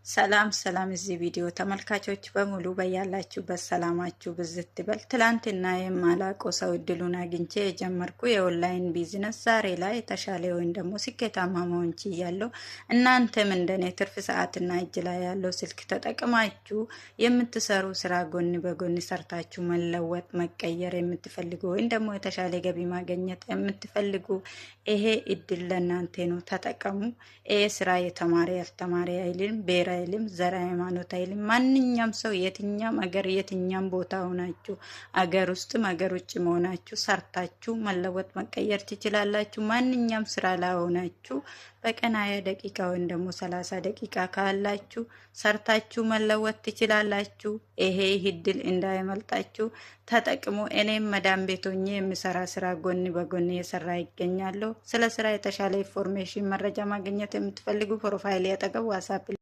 ሰላም ሰላም እዚህ ቪዲዮ ተመልካቾች በሙሉ በያላችሁበት ሰላማችሁ ብዝት ይበል። ትላንትና የማላውቀው ሰው እድሉን አግኝቼ የጀመርኩ የኦንላይን ቢዝነስ ዛሬ ላይ የተሻለ ወይም ደግሞ ስኬታማ መሆን ችያለሁ። እናንተም እንደኔ ትርፍ ሰዓትና እጅ ላይ ያለው ስልክ ተጠቅማችሁ የምትሰሩ ስራ ጎን በጎን ሰርታችሁ መለወጥ መቀየር የምትፈልጉ ወይም ደግሞ የተሻለ ገቢ ማግኘት የምትፈልጉ ይሄ እድል ለእናንተ ነው። ተጠቀሙ። ይሄ ስራ የተማረ ያልተማረ አይልም አይልም ዘር ሃይማኖት አይልም። ማንኛውም ሰው የትኛም አገር የትኛም ቦታ ሆናችሁ አገር ውስጥም አገር ውጭ መሆናችሁ ሰርታችሁ መለወጥ መቀየር ትችላላችሁ። ማንኛውም ስራ ላይ ሆናችሁ በቀን 20 ደቂቃ ወይም ደግሞ 30 ደቂቃ ካላችሁ ሰርታችሁ መለወጥ ትችላላችሁ። ይሄ እድል እንዳይመልጣችሁ ተጠቅሙ። እኔም መዳም ቤት ሆኜ የምሰራ ስራ ጎን በጎን እየሰራ ይገኛለሁ። ስለ ስራ የተሻለ ኢንፎርሜሽን መረጃ ማግኘት የምትፈልጉ ፕሮፋይል ያጠገብ ዋትስአፕ